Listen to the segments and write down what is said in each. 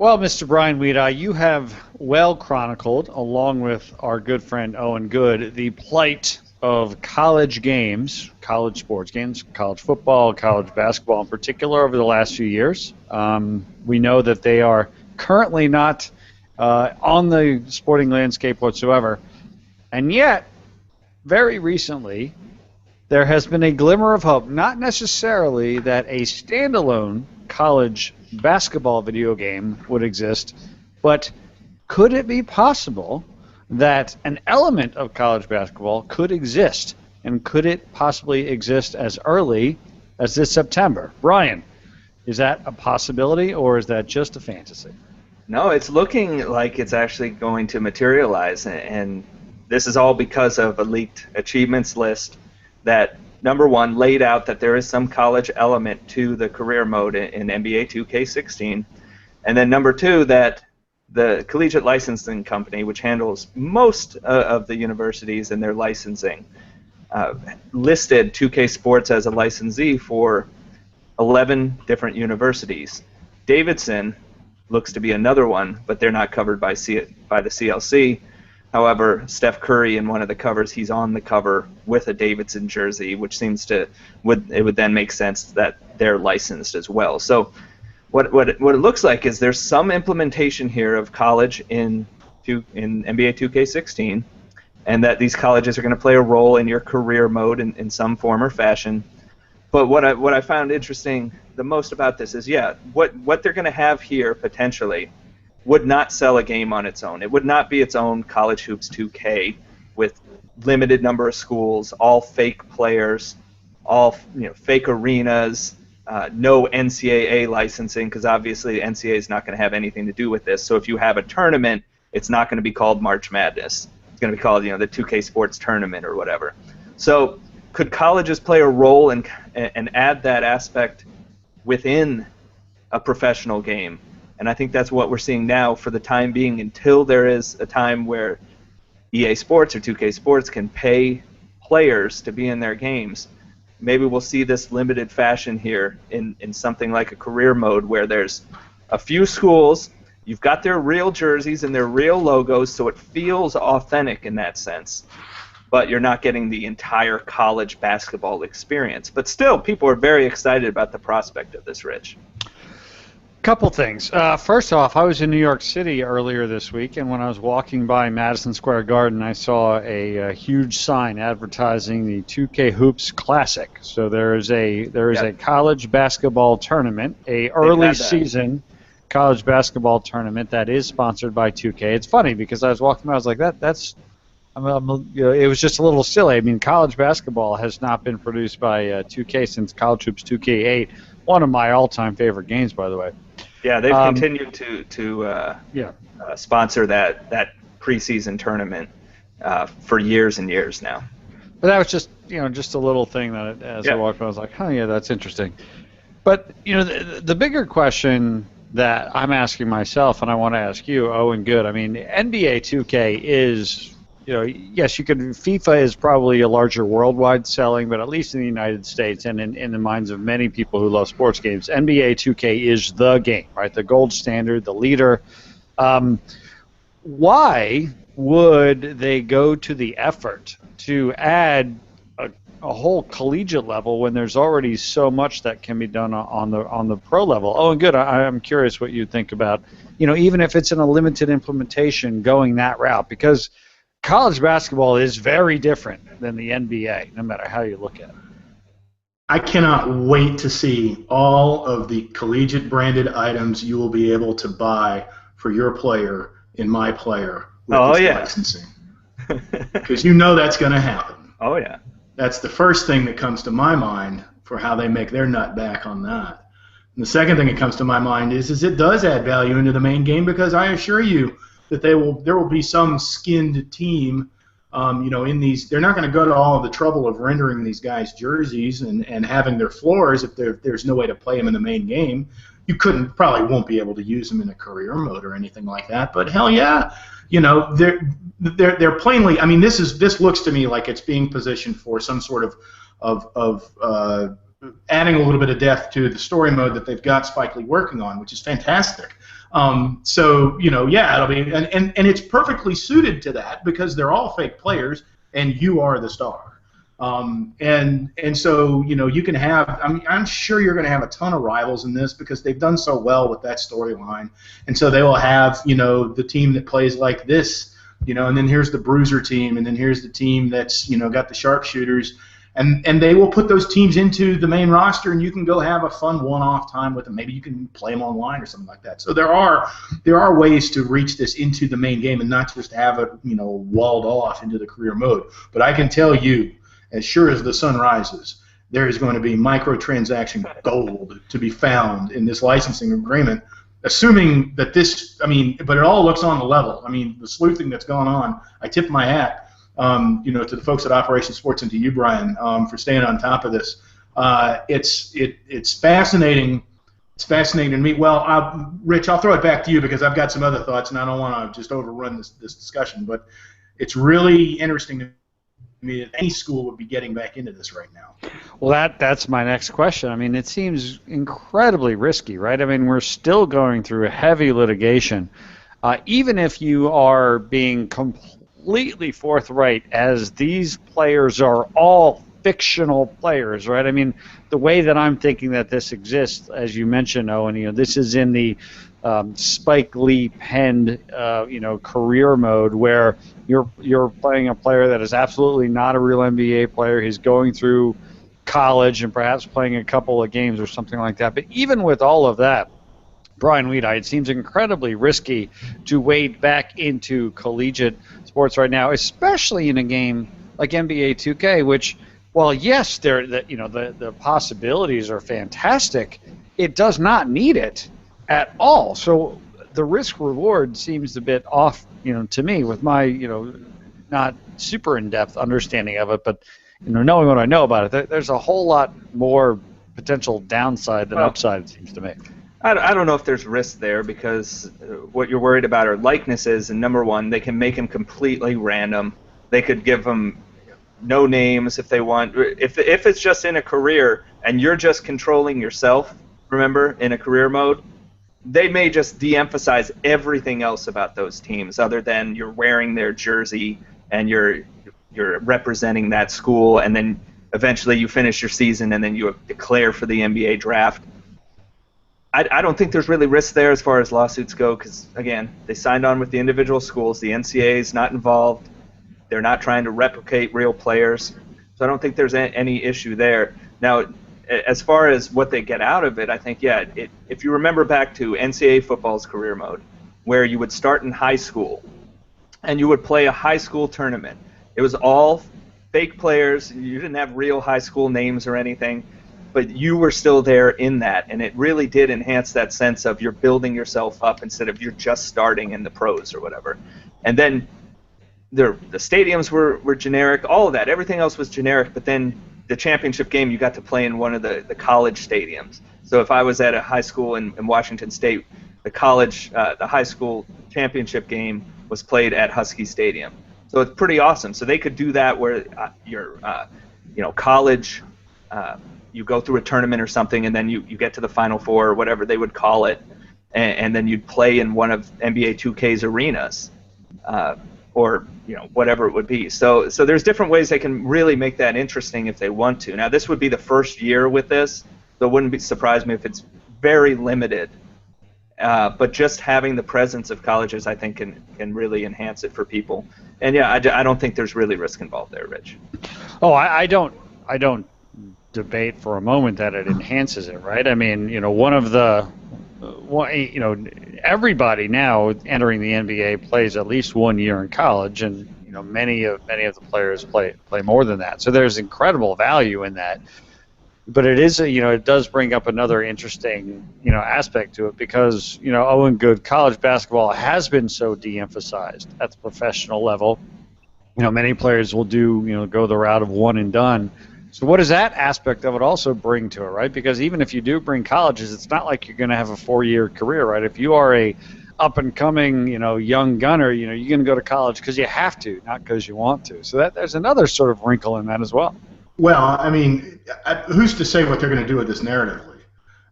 Well, Mr. Brian Weeda, you have well chronicled, along with our good friend Owen Good, the plight of college games, college sports games, college football, college basketball in particular over the last few years. We know that they are currently not on the sporting landscape whatsoever. And yet, very recently, there has been a glimmer of hope, not necessarily that a standalone college basketball video game would exist, but could it be possible that an element of college basketball could exist, and could it possibly exist as early as this September? Brian, is that a possibility, or is that just a fantasy? No, it's looking like it's actually going to materialize, and this is all because of a leaked achievements list that, number one, laid out that there is some college element to the career mode in NBA 2K16, and then number two, that the Collegiate Licensing Company, which handles most of the universities and their licensing, listed 2K Sports as a licensee for 11 different universities. Davidson looks to be another one, but they're not covered by the CLC. However, Steph Curry in one of the covers, he's on the cover with a Davidson jersey, which seems to it would then make sense that they're licensed as well. So what it looks like is there's some implementation here of college in NBA 2K16, and that these colleges are going to play a role in your career mode in some form or fashion. But what I found interesting the most about this is, what they're going to have here potentially would not sell a game on its own. It would not be its own College Hoops 2K with limited number of schools, all fake players, all fake arenas, no NCAA licensing, because obviously the NCAA is not going to have anything to do with this. So if you have a tournament, it's not going to be called March Madness. It's going to be called the 2K Sports Tournament or whatever. So could colleges play a role and add that aspect within a professional game? And I think that's what we're seeing now for the time being, until there is a time where EA Sports or 2K Sports can pay players to be in their games. Maybe we'll see this limited fashion here in something like a career mode where there's a few schools, you've got their real jerseys and their real logos, so it feels authentic in that sense. But you're not getting the entire college basketball experience. But still, people are very excited about the prospect of this, Rich. Couple things. First off, I was in New York City earlier this week, and when I was walking by Madison Square Garden, I saw a huge sign advertising the 2K Hoops Classic. So there is a college basketball tournament, a early season college basketball tournament that is sponsored by 2K. It's funny because I was walking by, I was like, that's it was just a little silly. I mean, college basketball has not been produced by 2K since College Hoops 2K8, one of my all-time favorite games, by the way. Yeah, they've continued to sponsor that preseason tournament for years and years now. But that was just a little thing that as I walked by, I was like, oh yeah, that's interesting. But the bigger question that I'm asking myself, and I want to ask you, Owen Good. I mean, NBA 2K is, yes, FIFA is probably a larger worldwide selling, but at least in the United States and in the minds of many people who love sports games, NBA 2K is the game, right? The gold standard, the leader. Why would they go to the effort to add a whole collegiate level when there's already so much that can be done on the pro level? Oh, and good. I'm curious what you think about, even if it's in a limited implementation, going that route, because college basketball is very different than the NBA, no matter how you look at it. I cannot wait to see all of the collegiate branded items you will be able to buy for your player in my player with licensing. Because that's going to happen. Oh, yeah. That's the first thing that comes to my mind for how they make their nut back on that. And the second thing that comes to my mind is it does add value into the main game, because I assure you that there will be some skinned team, in these. They're not going to go to all of the trouble of rendering these guys jerseys and having their floors if there's no way to play them in the main game. You probably won't be able to use them in a career mode or anything like that. But hell yeah, they're plainly. I mean, this looks to me like it's being positioned for some sort of adding a little bit of depth to the story mode that they've got Spike Lee working on, which is fantastic. So yeah, it'll be and it's perfectly suited to that because they're all fake players and you are the star. And so you can have. I'm sure you're going to have a ton of rivals in this because they've done so well with that storyline, and so they will have the team that plays like this, and then here's the bruiser team, and then here's the team that's got the sharpshooters, and they will put those teams into the main roster, and you can go have a fun one-off time with them. Maybe you can play them online or something like that. So there are ways to reach this into the main game and not just have it walled off into the career mode. But I can tell you, as sure as the sun rises, there is going to be microtransaction gold to be found in this licensing agreement, assuming that but it all looks on the level. The sleuthing that's gone on, I tip my hat, to the folks at Operation Sports and to you, Brian, for staying on top of this. It's fascinating. It's fascinating to me. Well, Rich, I'll throw it back to you because I've got some other thoughts, and I don't want to just overrun this discussion, but it's really interesting to me that any school would be getting back into this right now. Well, that's my next question. It seems incredibly risky, right? We're still going through a heavy litigation. Even if you are being completely forthright, as these players are all fictional players, right? The way that I'm thinking that this exists, as you mentioned, Owen, this is in the Spike Lee penned, career mode where you're playing a player that is absolutely not a real NBA player. He's going through college and perhaps playing a couple of games or something like that. But even with all of that, Brian Weedite, it seems incredibly risky to wade back into collegiate sports right now, especially in a game like NBA 2K, which, while yes, the possibilities are fantastic, it does not need it at all. So the risk reward seems a bit off, to me, with my, not super in-depth understanding of it, but knowing what I know about it, there's a whole lot more potential downside than upside, it seems to me. I don't know if there's risk there because what you're worried about are likenesses, and number one, they can make them completely random. They could give them no names if they want. If it's just in a career and you're just controlling yourself, remember, in a career mode, they may just de-emphasize everything else about those teams other than you're wearing their jersey and you're representing that school, and then eventually you finish your season and then you declare for the NBA draft. I don't think there's really risk there as far as lawsuits go because, again, they signed on with the individual schools. The NCAA is not involved. They're not trying to replicate real players. So I don't think there's any issue there. Now, as far as what they get out of it, I think, if you remember back to NCAA football's career mode, where you would start in high school and you would play a high school tournament. It was all fake players. You didn't have real high school names or anything, but you were still there in that, and it really did enhance that sense of you're building yourself up instead of you're just starting in the pros or whatever. And then the stadiums were generic, all of that. Everything else was generic, but then the championship game, you got to play in one of the college stadiums. So if I was at a high school in Washington State, the high school championship game was played at Husky Stadium. So it's pretty awesome. So they could do that where your college, you go through a tournament or something, and then you get to the Final Four or whatever they would call it, and then you'd play in one of NBA 2K's arenas, or whatever it would be. So there's different ways they can really make that interesting if they want to. Now this would be the first year with this, so it wouldn't surprise me if it's very limited. But just having the presence of colleges, I think, can really enhance it for people. And I don't think there's really risk involved there, Rich. Oh, I don't debate for a moment that it enhances it, right? Everybody now entering the NBA plays at least 1 year in college, and many of the players play more than that. So there's incredible value in that. But it is, it does bring up another interesting, aspect to it because, Owen Good, college basketball has been so de-emphasized at the professional level. Many players will go the route of one and done. So what does that aspect of it also bring to it, right? Because even if you do bring colleges, it's not like you're going to have a 4-year career, right? If you are a up-and-coming, young gunner, you're going to go to college because you have to, not because you want to. So there's another sort of wrinkle in that as well. Well, who's to say what they're going to do with this narratively?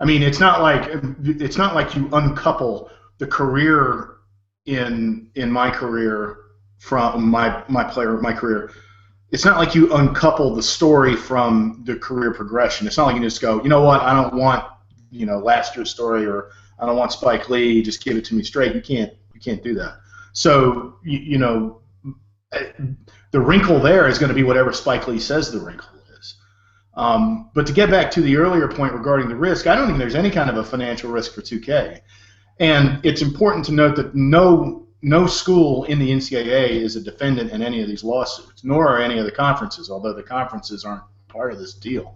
It's not like you uncouple the career in my career from my career. It's not like you uncouple the story from the career progression. It's not like you just go, you know what, I don't want last year's story, or I don't want Spike Lee, just give it to me straight. You can't do that. So the wrinkle there is going to be whatever Spike Lee says the wrinkle is. But to get back to the earlier point regarding the risk, I don't think there's any kind of a financial risk for 2K. And it's important to note that no school in the NCAA is a defendant in any of these lawsuits, nor are any of the conferences, although the conferences aren't part of this deal.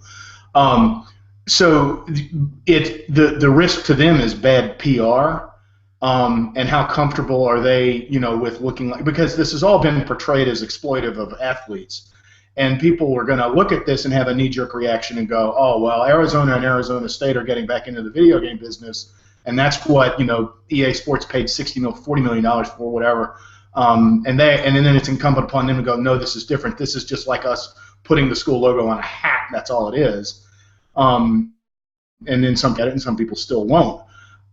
So the risk to them is bad PR, and how comfortable are they, with looking like, because this has all been portrayed as exploitive of athletes, and people are going to look at this and have a knee-jerk reaction and go, oh, well, Arizona and Arizona State are getting back into the video game business, and that's what EA Sports paid $40 million for, whatever, and then it's incumbent upon them to go, no, this is different. This is just like us putting the school logo on a hat. That's all it is. And then some get it, and some people still won't.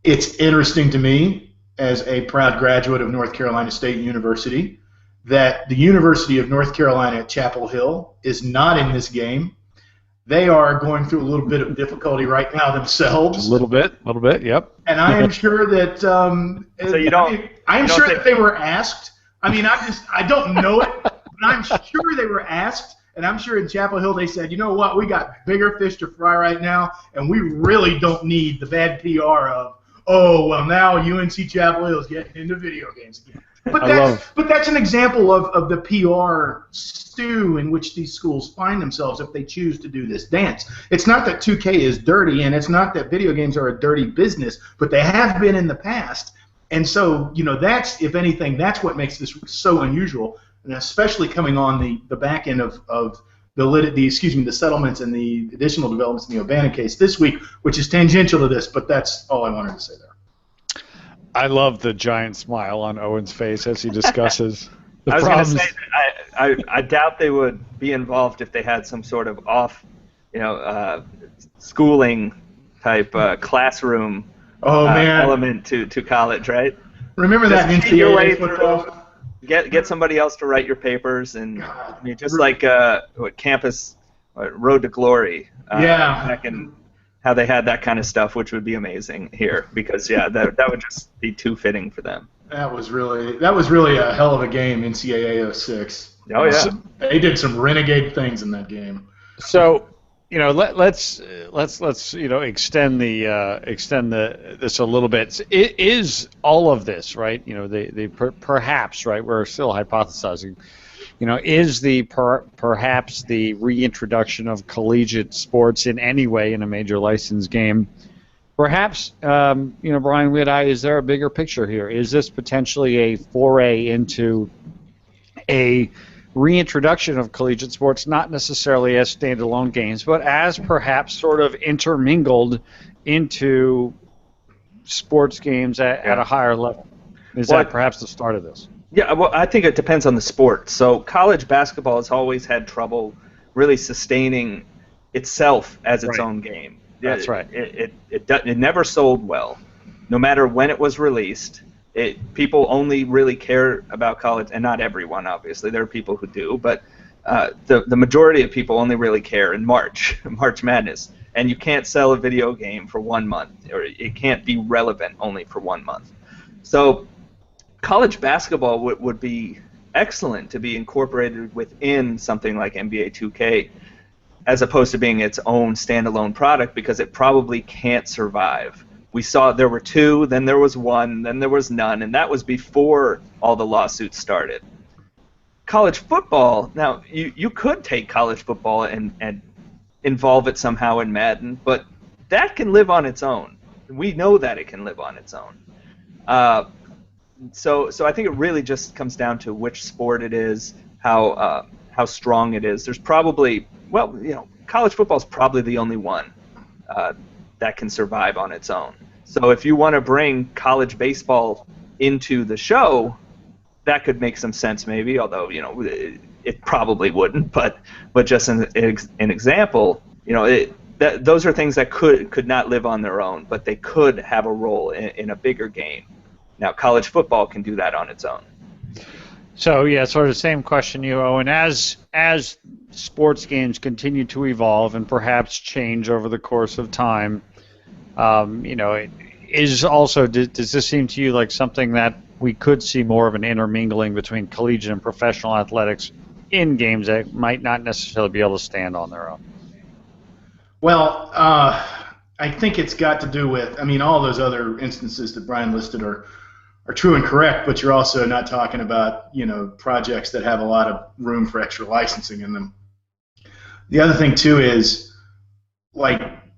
It's interesting to me, as a proud graduate of North Carolina State University, that the University of North Carolina at Chapel Hill is not in this game. They are going through a little bit of difficulty right now themselves. A little bit, yep. And I am sure that so you don't. I'm sure that they were asked. I mean, I don't know it, but I'm sure they were asked. And I'm sure in Chapel Hill they said, you know what, we got bigger fish to fry right now, and we really don't need the bad PR of, oh, well, now UNC Chapel Hill is getting into video games again. But that's an example of the PR stew in which these schools find themselves if they choose to do this dance. It's not that 2K is dirty, and it's not that video games are a dirty business, but they have been in the past. And so, that's, if anything, that's what makes this so unusual. And especially coming on the back end of the settlements and the additional developments in the Urbana case this week, which is tangential to this, but that's all I wanted to say there. I love the giant smile on Owen's face as he discusses the I was problems. going to say, I doubt they would be involved if they had some sort of schooling type classroom element to college, right? Remember just that cheat your way NCAA football? Get somebody else to write your papers, and I mean, just like Road to Glory. Back in how they had that kind of stuff, which would be amazing here, because that would just be too fitting for them. That was really a hell of a game, NCAA 06. Oh yeah, they did some renegade things in that game. So, let's extend this a little bit. Is all of this right? Perhaps, right? We're still hypothesizing. Is perhaps the reintroduction of collegiate sports in any way in a major license game? Perhaps, Brian Liddai, is there a bigger picture here? Is this potentially a foray into a reintroduction of collegiate sports, not necessarily as standalone games, but as perhaps sort of intermingled into sports games at a higher level? Is that perhaps the start of this? Yeah, well, I think it depends on the sport. So college basketball has always had trouble really sustaining itself as its own game. That's right. It never sold well, no matter when it was released. People only really care about college, and not everyone, obviously. There are people who do, but the majority of people only really care in March Madness. And you can't sell a video game for 1 month, or it can't be relevant only for 1 month. So college basketball would be excellent to be incorporated within something like NBA 2K, as opposed to being its own standalone product, because it probably can't survive. We saw there were 2, then there was 1, then there was none, and that was before all the lawsuits started. College football, now you could take college football and involve it somehow in Madden, but that can live on its own. We know that it can live on its own. So I think it really just comes down to which sport it is, how strong it is. There's probably, college football is probably the only one that can survive on its own. So if you want to bring college baseball into the show, that could make some sense maybe, although it probably wouldn't. But just an example, those are things that could not live on their own, but they could have a role in a bigger game. Now, college football can do that on its own. So yeah, sort of the same question you, Owen. As sports games continue to evolve and perhaps change over the course of time, it is also, does this seem to you like something that we could see more of an intermingling between collegiate and professional athletics in games that might not necessarily be able to stand on their own? Well, I think it's got to do with, all those other instances that Brian listed are true and correct, but you're also not talking about, projects that have a lot of room for extra licensing in them. The other thing, too, is,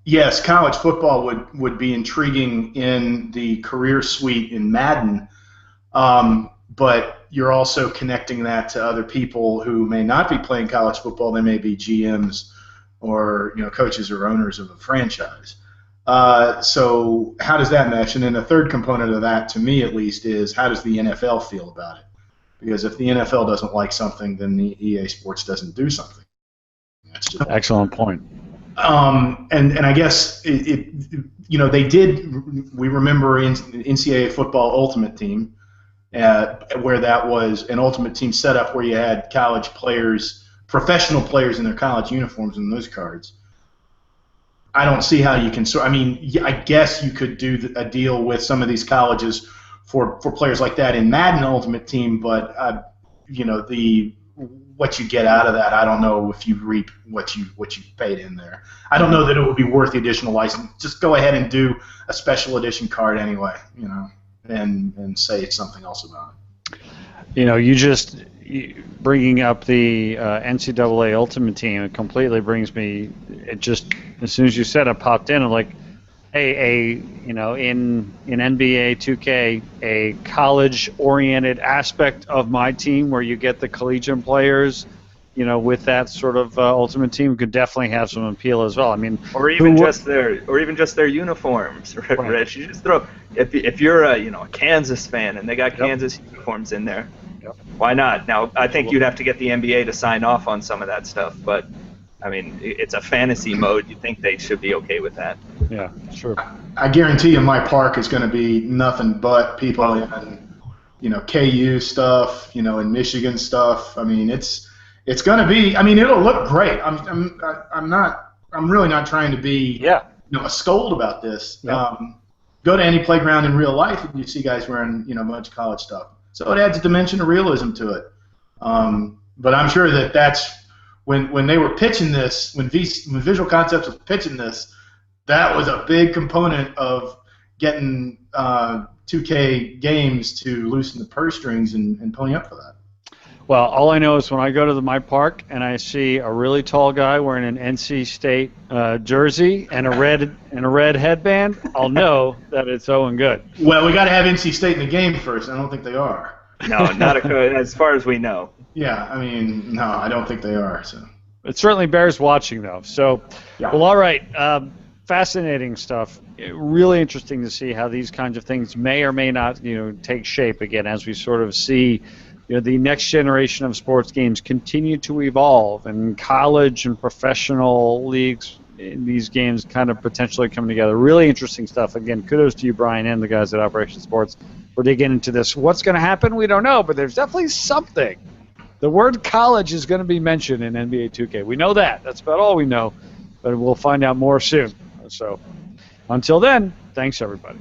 yes, college football would be intriguing in the career suite in Madden, but you're also connecting that to other people who may not be playing college football. They may be GMs or coaches or owners of a franchise. So how does that mesh? And then the third component of that, to me at least, is how does the NFL feel about it? Because if the NFL doesn't like something, then the EA Sports doesn't do something. That's just excellent point. And I guess they did. We remember in NCAA Football Ultimate Team, where that was an Ultimate Team setup where you had college players, professional players in their college uniforms in those cards. I don't see how you can. I guess you could do a deal with some of these colleges for players like that in Madden Ultimate Team, but what you get out of that, I don't know if you reap what you paid in there. I don't know that it would be worth the additional license. Just go ahead and do a special edition card anyway, and say something else about it. Bringing up the NCAA Ultimate Team, it completely brings me. It just, as soon as you said it, popped in. I'm like, hey, in NBA 2K, a college-oriented aspect of my team where you get the collegiate players, with that sort of Ultimate Team could definitely have some appeal as well. Or even just their uniforms, right? Rich. You just throw if you're a Kansas fan and they got Kansas uniforms in there. Why not? Now, I think you'd have to get the NBA to sign off on some of that stuff, but, it's a fantasy mode. You'd think they should be okay with that. Yeah, sure. I guarantee you my park is going to be nothing but people in, KU stuff, in Michigan stuff. It's going to be, it'll look great. I'm really not trying to be, a scold about this. Yep. Go to any playground in real life and you see guys wearing, a bunch of college stuff. So it adds a dimension of realism to it. But I'm sure that's when they were pitching this, when Visual Concepts was pitching this, that was a big component of getting 2K Games to loosen the purse strings and pony up for that. Well, all I know is when I go to my park and I see a really tall guy wearing an NC State jersey and a red headband, I'll know that it's Owen Good. Well, we got to have NC State in the game first. I don't think they are. No, not as far as we know. Yeah, no, I don't think they are. So it certainly bears watching, though. So, Well, all right. Fascinating stuff. Really interesting to see how these kinds of things may or may not, take shape again as we sort of see. The next generation of sports games continue to evolve, and college and professional leagues in these games kind of potentially come together. Really interesting stuff. Again, kudos to you, Brian, and the guys at Operation Sports for digging into this. What's going to happen? We don't know, but there's definitely something. The word college is going to be mentioned in NBA 2K. We know that. That's about all we know, but we'll find out more soon. So until then, thanks, everybody.